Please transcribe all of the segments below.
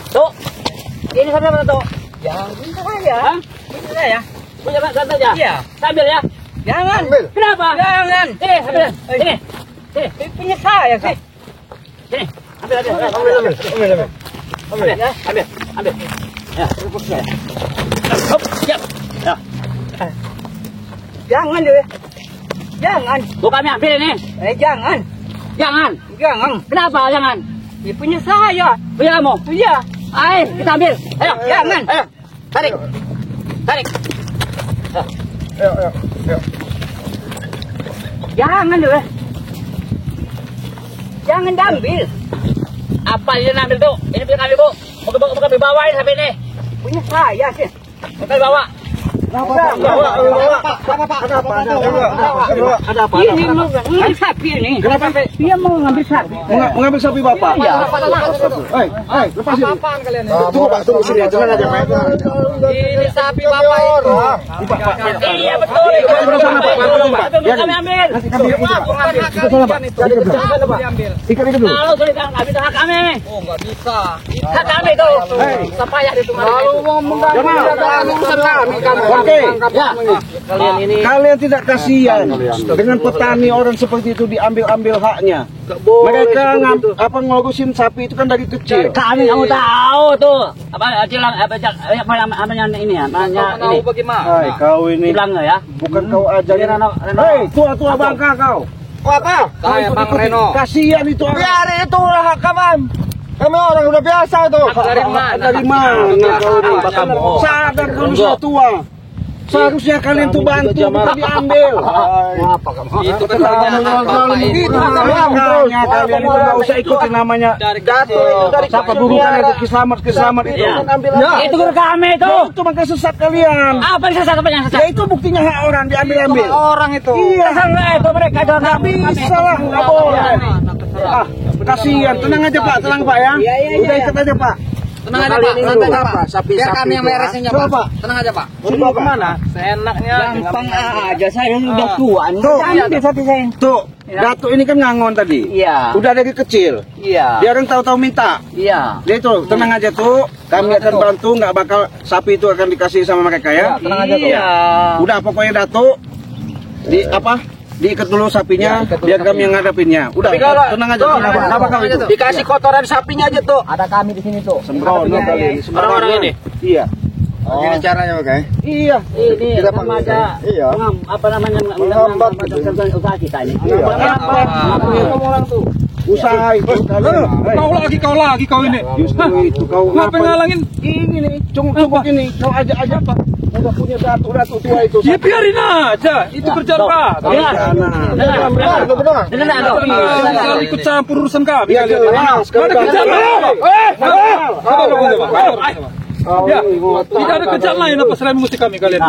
Tuh, ini sampai mana tuh? Jangan saya. Hah? Ini saya. Punya Pak Santo ya? Iya. Sambil ya? Jangan. Kenapa? Jangan. Sini, ambil. Sini. Sini. Punya saya sih. Sini. Ambil. Ambil ya. Ambil. Ya, cukup ya. Hop, siap. Ya. Jangan deh. Jangan. Tuh kami ambil ini. Jangan. Jangan. Jangan. Kenapa jangan? Ini punya saya. Punya kamu? Punya. Ayo, kita ambil. Ayo. Jangan. Ayo. Tarik. Tarik. Ayo. Jangan deh. Jangan diambil. Apa ini ambil tuh? Ini punya kami, Bu. Mau kami bawain sampai ini. Punya saya sih. Mau kami bawa. Ada apa? Ini mau ngambil sapi ini. Kenapa? Dia mau ngambil sapi. Mengambil sapi Bapak? Iya. Lepasin. Apaan kalian? Tunggu Pak, tunggu sini aja. Jangan aja, Pak. Ini sapi Bapak itu. Iya betul. Kami ambil. Ikan itu dulu. Kalau sulit kan kami itu hak kami. Oh, enggak bisa. Hak kami itu. Supaya itu Lalu mau mengganggu kami kamu. Oke. Ya. Kalian ini. Kalian tidak kasihan dengan petani orang seperti itu diambil haknya. Mereka ngurusin sapi itu kan dari kecil. Kami kamu tahu tuh apa cilang apa ini ya namanya ini. Hai, kau ini Cilang ya. bukan kau ajarin anak. Hei, tua bangka kau. Apa? Saya Bang Reno. Kasihan itu orang. Biar itu hak kamu. Kami orang udah biasa itu. Dari mana kau ini? Sadar kau sudah tua. Seharusnya kalian tuh bantu, bukan diambil. Apa kamu? Itu Itu makanya kalian itu nggak usah ikutin namanya. Siapa guru kalian itu kiselamat itu. Itu guru kami itu. Ya, itu maka sesat kalian. Apa yang sesat apa yang Ya sesat? itu buktinya hak orang diambil. Orang itu. Iya. Salah itu mereka ada Nggak bisa lah, nggak boleh. Ah, kasihan. Tenang aja Pak, tenang Pak ya. Udah ikat aja Pak. Tenang aja Pak, santai Pak. Biar kami yang beresin ya Pak. Tenang aja Pak. Mau kemana? Seenaknya. Gampang aja saya udah tua. Tuh, Sapi saya. tuh. Datuk ini kan ngangon tadi. Iya. Udah dari kecil. Iya. Dia orang tahu-tahu minta. Iya. Dia itu tenang aja tuh. Kami akan bantu, nggak bakal sapi itu akan dikasih sama mereka ya. Tenang aja tuh. Iya. Udah pokoknya Datuk diikat dulu sapinya, biar kami yang ngadapinnya. Udah, tenang aja. Kenapa kau itu? Dikasih kotoran sapinya aja tuh. Ada kami di sini tuh. Sembrono kali ini. Orang-orang ini. Iya. Gini caranya Oke. Iya. Ini sama aja. Iya. Apa namanya Menghambat usaha kita ini. Iya. Orang tuh. Usaha itu kalian. Kau lagi kau ini. Justru itu kau Kenapa ngalangin? Ini nih, cukup ini. Kau aja Pak. Udah punya datuk tua itu. Ya biarin aja. Itu kerjaan Pak. Jangan ikut campur urusan kami. Iya, Ada kerjaan lain. Ya, tidak ada kerjaan lain apa selain mengusir kami kalian.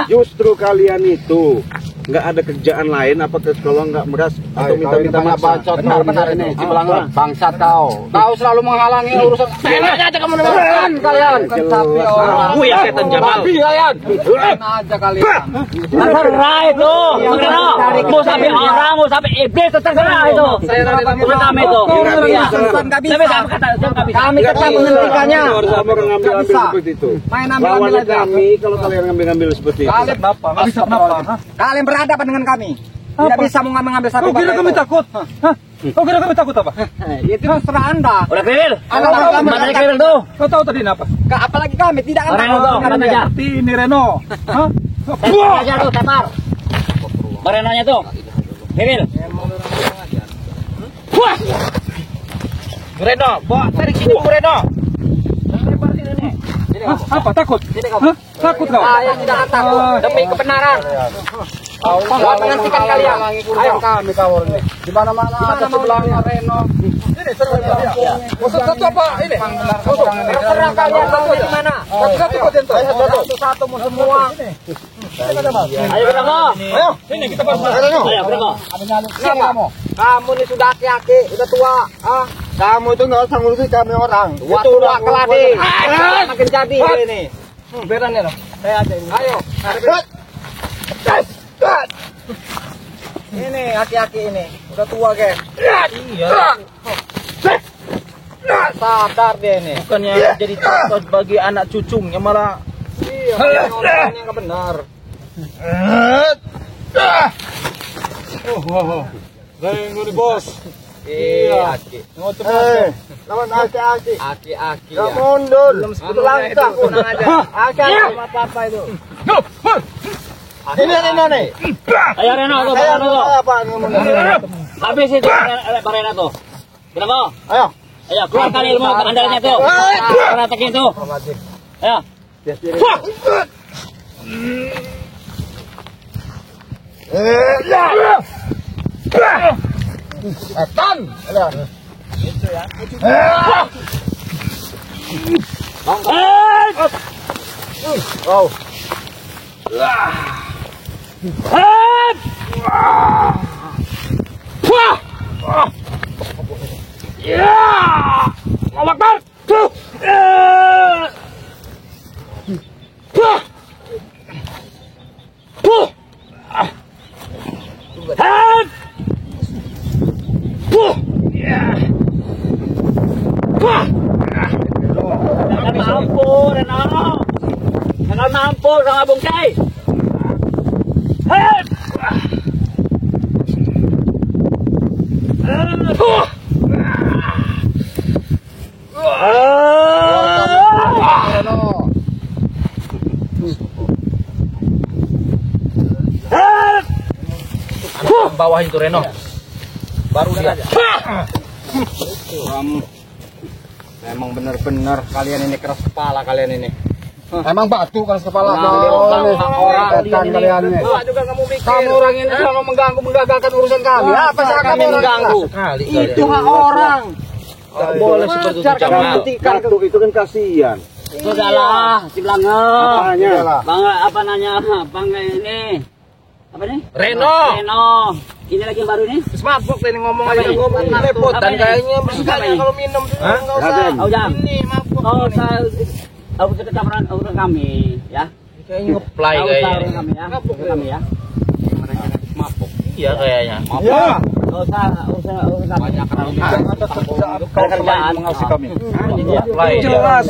Justru kalian itu nggak ada kerjaan lain apa kalau nggak meras atau minta-minta maksa. Benar ini. Cibelang bangsat kau. Kau selalu menghalangi urusan. Enaknya aja kamu nemukan kalian. Sapi orang. Aku ya setan Jamal. Kalian. Aja kalian. Terserah itu. Mau sampai orang, mau sampai iblis terserah itu. Urusan kami itu. Kami tetap menghentikannya. Sama orang ngambil seperti itu. Main Lawan ambil aja. kami kalau kalian ngambil seperti itu. Kalian berhadapan dengan kami. Tidak bisa mengambil satu. Kau kira kami takut? Kau kira kami takut apa? Itu terserah Anda. Udah kriwil. Anda Mana kriwil tuh? Kau tahu tadi apa? Apalagi kami tidak akan Reno tuh, melakukan aja. Ini Reno. Hah? Aja tuh, tepar. Barenonya tuh. Kriwil. Wah. Reno, bawa tarik sini Reno. Apa takut? Hah? Takut kau? Saya tidak akan takut demi kebenaran. Buat menghentikan kalian. Ayo kami kawal ini. Di mana-mana ada sebelahnya Reno. Ini satu apa ini? Terserah kalian mau di mana. Satu-satu semua. Ayo Bro. Ayo, ini kita bahas. Ayo Bro. Kamu ini sudah aki-aki, udah tua. Kamu itu nggak usah ngurusin kami orang. Itu tua keladi. Makin jadi ini. Beran ya loh. Saya aja ini. Ayo. Ini aki-aki ini. Udah tua, guys. Iya. sadar dia ini. Bukannya jadi contoh bagi anak cucunya malah Orang yang nggak benar. Ini bos. Iya. Aki. lawan aki-aki. Aki Gak ya. mundur. Belum 10 langkah. Tenang aja. Aki apa itu? Ini nih. Ayo Reno tuh, Saya Reno tuh. apa ngomong. Habis itu Pak Reno tuh. Kenapa? Ayo. Ayo keluarkan ilmu andalnya tuh. Karena tekin tuh. Ayo. Etan. Oh. Jangan mampu Reno. Jangan mampu sama bungkai. Bawah itu Reno. Baru dia. Memang benar-benar kalian ini keras kepala kalian ini. Emang batu keras kepala. Kalian ini. Kamu orang ini selalu menggagalkan urusan kami. Apa sih kami mengganggu? Itu hak orang. Tidak boleh seperti itu Jamal. Batu itu kan kasihan. Sudahlah, si Blanga. Apanya? Bangga apa nanya? Bangga ini. Apa nih? Reno. Reno. Ini lagi yang baru nih. Terus mabuk ini ngomong aja Apa ini? ngomong repot Apa dan ini? kayaknya Apa bersekali ini? kalau minum enggak usah. Raden. Oh, jam. Ini mabuk. Oh, aku sudah campuran urusan kami, ya. Kayaknya ngeplay Tahu urusan kayaknya. kami ya. Urusan kami ya. Mabuk. Iya kayaknya. Ya. Gak usah urusan kami. Banyak Kerjaan mengawasi kami. Jelas.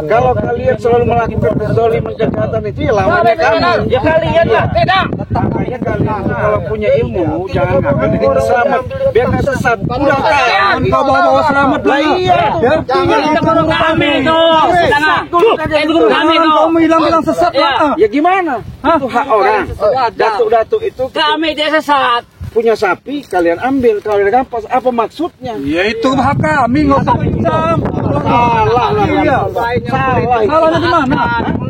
Kalau kalian selalu melakukan kezaliman kejahatan itu ya lawannya kami. Ya kalian lah. Tidak. Makanya kalian kalau punya ilmu jangan ngapain bikin selamat. Biar nggak sesat. Udah kan. Kau bawa selamat Lah iya. Biar Itu guru kami tuh. Jangan. Itu guru kami tuh. kamu hilang sesat Ya. lah. Ya gimana? Itu hak orang. Datuk-datuk itu Kami tidak sesat. punya sapi, kalian ambil, kalian rampas. Apa maksudnya? Ya itu hak kami, nggak usah pinjam. Salah lah. Iya. Salah. Salahnya di mana?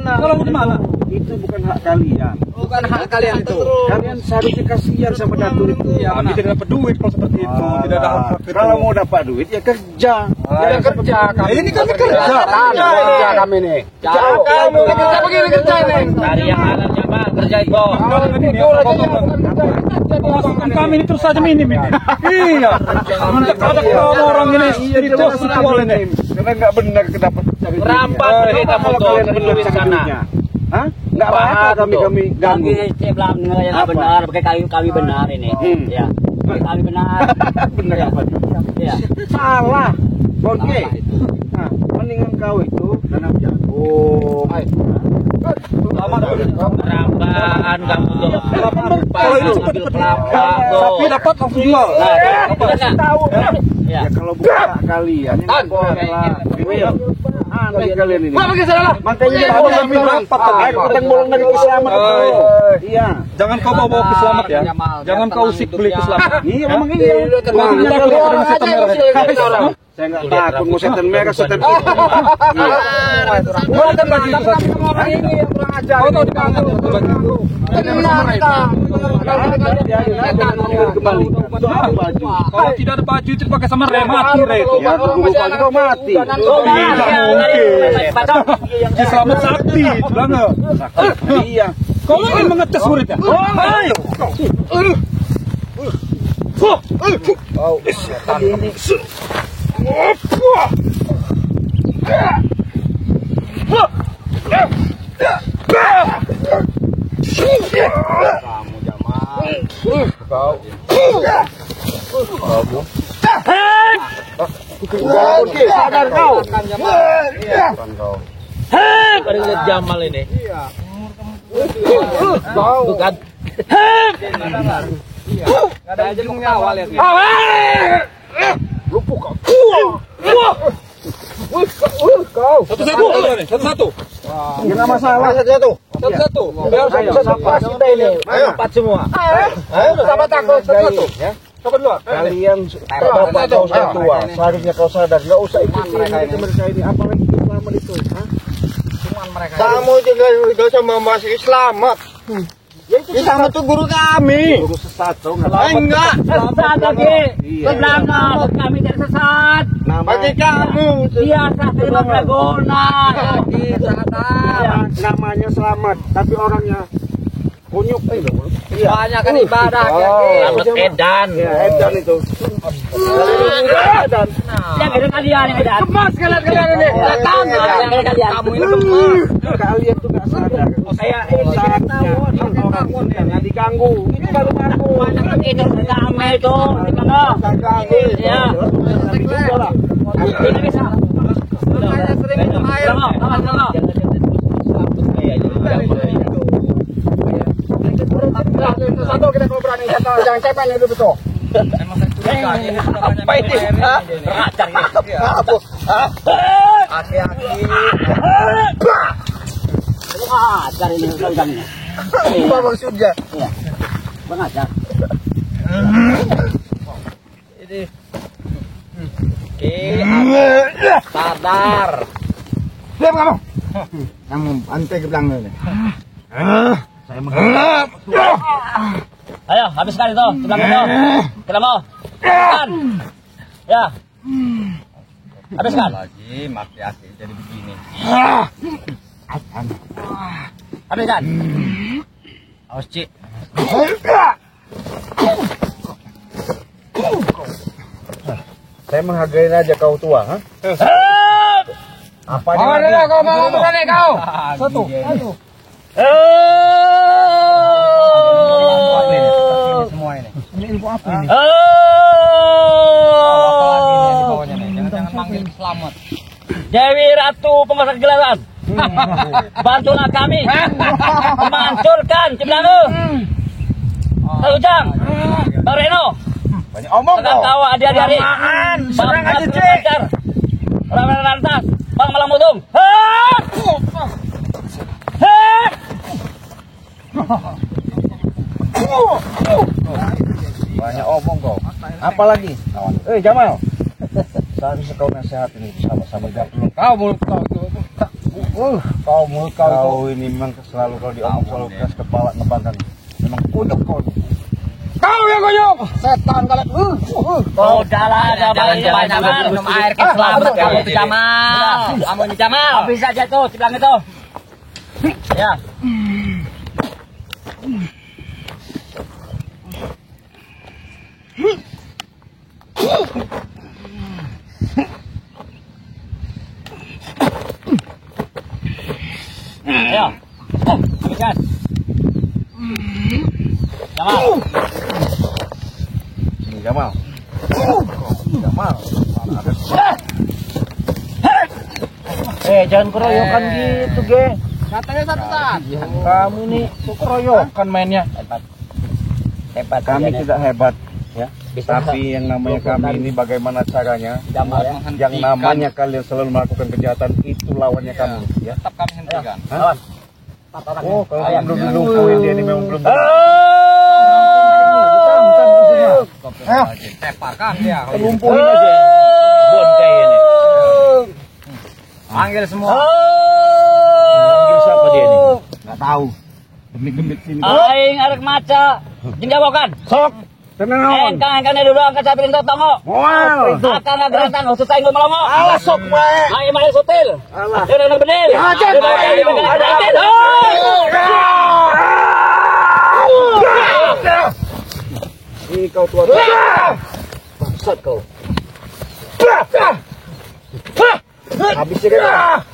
Salahnya di mana? Itu bukan hak kalian. Bukan hak kalian itu. Kalian seharusnya kasihan sama datuk itu. Kami tidak dapat duit kalau seperti itu, tidak ada hak itu. Kalau mau dapat duit ya kerja. Ya kerja kami. Ini kami kerja. Kerja kami nih. Jauh. Kamu kerja begini kerja nih. Cari yang halalnya Pak. Kerja itu. Masukan kami ini terus saja minim ini. Iya. Ada orang ini jadi terus awal ini. Karena nggak benar dapat cari duitnya. Rampas kita Kalau foto kalian di benar Luis cari sana. duitnya. Hah? Nggak apa-apa kami ganggu. Kami bilang yang Apa? benar, pakai kami benar ini. Ya. Kami benar. Benar apa? Ya. Salah. Oke. Nah, mendingan kau itu tanam jagung. Perambaan kamu tuh. Kalau ini cepat sapi dapat langsung jual. Ya. Ya kalau bukan hak kalian, ini boleh lah. Aneh kalian ini. Makanya dia boleh bilang, ayo utang bolong dari Kiselamat itu. Iya. Jangan kau bawa ke selamat ya. Jangan kau usik beli ke selamat. Iya memang iya. Makanya kalian ada setan merah. Saya nggak takut mau setan merah, setan itu. Bukan baju itu satu. Orang ini yang kurang ajar. Kau tahu di mana itu baju? Kembali. Itu apa baju? Kalau tidak ada baju itu pakai sama rem mati re itu. Ya tunggu lupa juga mati. Di selamat sakti, bilang nggak? Iya. Kau ingin mengetes muridnya? Ayo. Sadar kau. Baru lihat Jamal ini. Bukan. Ada aja mengawal ya. Lupuk kau. Satu-satu. Enggak masalah. Satu-satu. Biar sama kita ini. Empat semua. Ayo, sama takut. Satu-satu. Coba dulu. Kalian bapak kau sudah tua, seharusnya kau sadar. Nggak usah ikut mereka ini, apalagi Islam itu. Kamu juga gak usah membahas Islam. Islam itu guru kami. Guru sesat tau nggak? Enggak. Sesat lagi. Benar kami tidak sesat. Bagi kamu. Biasa terima berguna. Namanya selamat, tapi orangnya kunyuk. Banyak kan ibadah. Selamat edan. Ya, edan itu. Yang ada kalian yang edan. Kemas kalian ini. Datang yang ada kalian. Kamu ini kemas. Kalian tuh nggak sadar. Saya Saatnya orang jangan diganggu. Ini baru ngaku. banyak itu kami itu. Gimana? Ya. Tidak bisa. Satu kita kalau berani jangan cepen itu betul. Apa itu? Beracar ini. Aki-aki. Beracar ini undangnya. Apa maksudnya? Beracar. Ini. Sadar. Diam kamu. Kamu antai ke belakang ini. Ayo, habiskan itu. Sebelah itu. Kita mau. Kan. Ya. Habiskan. Lagi maki-aki jadi begini. Habiskan. Awas, Cik. Saya menghargai aja kau tua, ha? Apa Mau kau mau berani kau. Satu. Semua ini. Ini info apa ini? Jangan manggil selamat. Dewi Ratu Penguasa Kegelapan. Bantulah kami menghancurkan Ciblalu. Satu jam. Bang Reno. banyak omong Sedang kau. kau adik-adik. serang aja, Cik. Cek. Orang lantas. Bang Malang Mutung. Banyak omong kau. Apa lagi? Jamal. Seharusnya kau nasihatin sama-sama Jamal. Kau mulut kau. Kau ini memang selalu kalau diomong selalu keras kepala ngebangkan. Memang kutuk kau. Kau yang goyong. Setan kalian. Udahlah, jangan minum air ke selamat kamu di Jamal. Kamu di Jamal. Habis aja tuh, Ciblang itu. Ya. Ayo. Habiskan. Jamal. Ini Jamal. Jamal. Jangan keroyokan gitu, Ge. Katanya satu saat. Kamu nih keroyokan mainnya. Hebat. Kami tidak hebat, ya. Bisa. Tapi yang namanya kami ini bagaimana caranya? Jamal ya. Yang namanya kalian selalu melakukan kejahatan itu lawannya kami, ya. Tetap kami hentikan. Lawan. 4 orang. Oh, kalau belum dilumpuhin dia ini memang belum. Teparkan dia. Lumpuhin aja. Boncay ini. Panggil semua. Panggil siapa dia ini? Enggak tahu. Gemit-gemit sini. Aing arek maca. Jenggawokan. Sok. Tenang. Engkang dulu angkat sapi untuk tongo. Wow. Akan ngagerantan usut saing melongo. Alah sok wae. Aing mah sotil. Alah. Dia nang bener. Ini kau tua. Bangsat kau. Habis ya kan?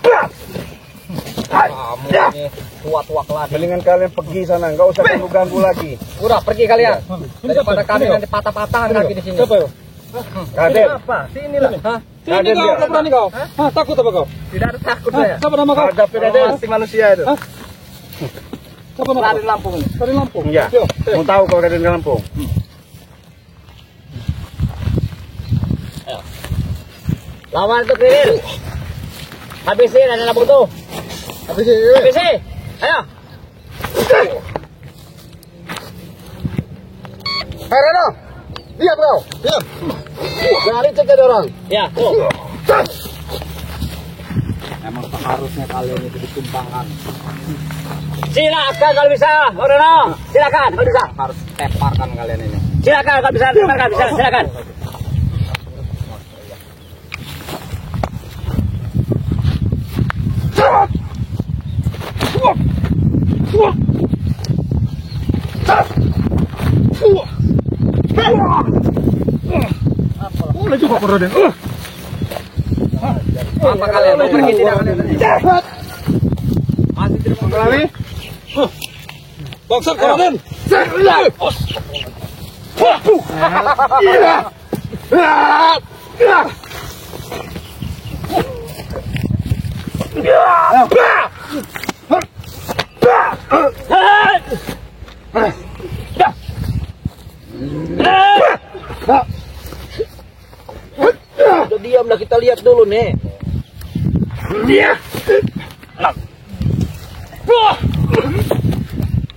Kamu ini tua-tua keladi. Mendingan kalian pergi sana, enggak usah ganggu lagi. Udah pergi kalian. Daripada kami nanti patah-patahan kaki di sini. Raden. Apa? Sini lah. Hah? Ini kau, kau berani kau? Hah, takut apa kau? Tidak ada takut saya. Siapa nama kau? Ada pasti manusia itu. Hah? Siapa nama? Dari Lampung. Dari Lampung. Iya. Yo. Mau tahu kau Raden Lampung? Lawan tuh Kril. Habisin ada Lampung tuh. Habisin. Ayo. Hei Reno, diam kau, diam. Jangan cek ada orang. Ya, tuh. Emang seharusnya kalian itu ditumpangkan. Silakan kalau bisa, Reno. Silakan kalau bisa. Harus teparkan kalian ini. Silakan kalau bisa, silakan. Boleh juga kau Raden. Apa kalian mau pergi tidak kalian? Masih tidak mau Berani? Bangsat kau Raden. Udah diamlah, kita lihat dulu nih.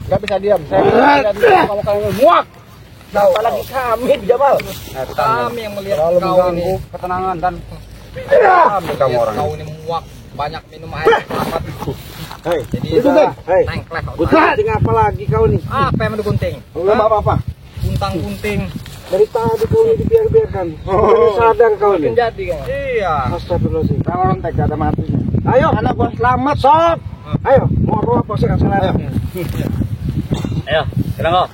Gak bisa diam. Saya tidak kamu kalian muak. Apalagi kami di Jamal. kami yang melihat Terlalu kau mengganggu ini. ketenangan dan Kamu orang. Kau ini muak, banyak minum air kelapa. Hei, Jadi itu kan. Hei, tengklek kau. gunting apa lagi kau nih? Apa yang mau gunting? Enggak apa-apa. Gunting-gunting. Dari tadi kau ini dibiarkan. Baru sadar kau nih. Jadi kan? Iya. Astagfirullahaladzim. Kalau orang tega ada matinya. Ayo, anak gua selamat sob. Ayo, mau apa sih kasih Ayo, kenapa?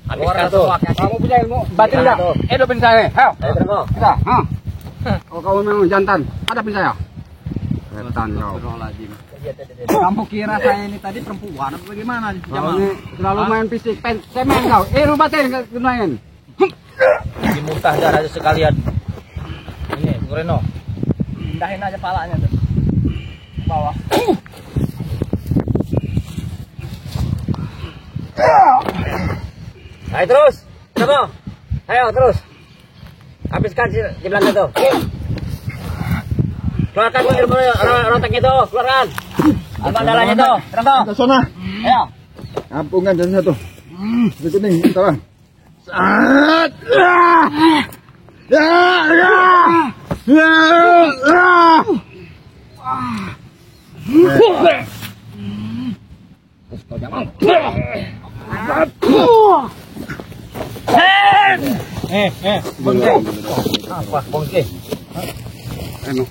Habis Orang kartu. semua kamu punya ilmu batin enggak? Ada pin saya. Ayo. Ayo, kenapa? Kita. Oh, kau memang jantan. Ada pin saya. Jantan kau. Kamu kira saya ini tadi perempuan atau bagaimana? Jamal ini terlalu main fisik. Semen kau. Lu batin gunain. Dimuntah darah aja sekalian. Ini, Bung Reno. Pindahin aja palanya tuh. Bawah. Ayo terus. Kenapa? Ayo terus. Habiskan di belakang itu. Keluarkan rotaknya itu, keluarkan. Apa dalanya itu? Kenapa? Ke sana. Ayo. Kampungan dan satu. Itu nih, sekarang. Apa, bongke? Eno.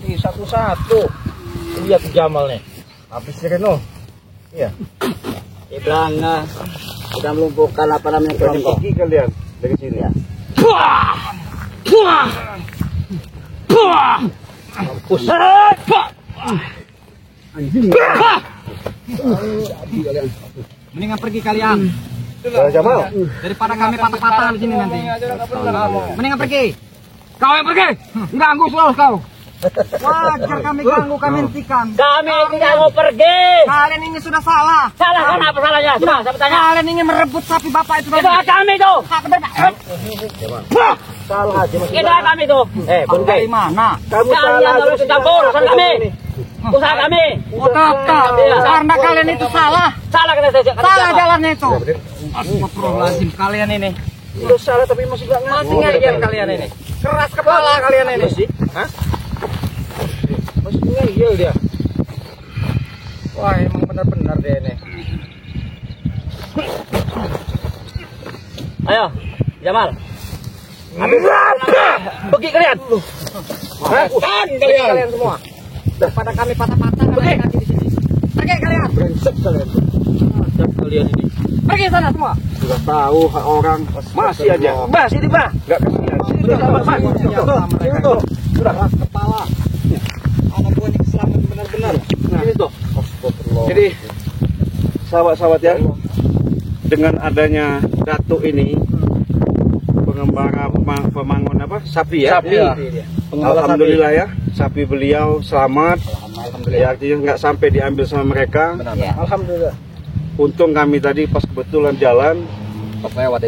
Ih, satu-satu. Lihat Jamal nih. Habis Reno. Iya. Di belakang sudah melumpuhkan apa namanya kelompok. Pergi kalian dari sini ya. Mampus. Anjing. Mendingan pergi kalian. Jamal. Daripada kami patah-patah di sini nanti. Mendingan pergi. Kau yang pergi. Ganggu terus kau. Wajar kami ganggu, kami hentikan. Kami tidak mau pergi. Kalian ini sudah salah. Salah kan apa salahnya? Coba saya bertanya. Kalian ingin merebut sapi bapak itu. Itu hak kami tuh. Salah aja Mas. Itu hak kami tuh. Bongke. Dari mana? Kamu Kalian salah harus terus campur urusan kami. Usaha kami. Oh tetap. Karena kalian itu salah. Salah kata saya. Salah jalannya itu. Astagfirullahaladzim kalian ini. Udah salah tapi masih gak ngaku. Masih ngeyel kalian ini. Keras kepala kalian ini. Hah? Masih ngeyel dia. Wah emang benar-benar dia ini. Ayo, Jamal. Habis. Pergi kalian. Kalian semua. Daripada kami patah-patah kalian nanti di sini. Pergi kalian. Brengsek kalian. Macam kalian ini. Pergi sana semua. Sudah tahu hak orang masih aja. Bah, sini bah. Enggak kasihan. Sini tuh. Sudah keras kepala. Anak buahnya selamat benar-benar. Ini tuh. Jadi sahabat-sahabat ya, dengan adanya Datuk ini, para pemangun sapi ya. Sapi. Alhamdulillah ya, sapi beliau selamat. Ya, artinya nggak sampai diambil sama mereka. Alhamdulillah. Untung kami tadi pas kebetulan jalan,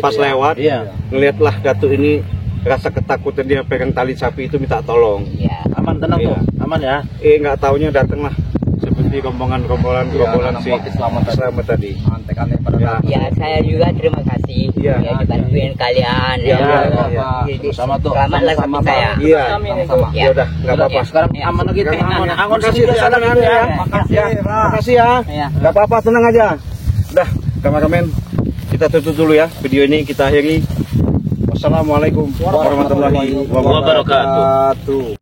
pas lewat, ngeliatlah Datuk ini rasa ketakutan, dia pegang tali sapi itu minta tolong. Aman, tenang tuh, aman ya. Nggak taunya datanglah seperti rombongan si selamat tadi. Ya, saya juga terima kasih ya dibantuin kalian ya. Sama tuh. Selamatlah sapi saya. Iya. Ya. Ya udah, nggak apa-apa. Sekarang aman lagi. Angon kasih sana ya. Makasih ya. Nggak apa-apa, tenang aja. Udah, kameramen, kita tutup dulu ya video ini, kita akhiri. Wassalamualaikum warahmatullahi wabarakatuh.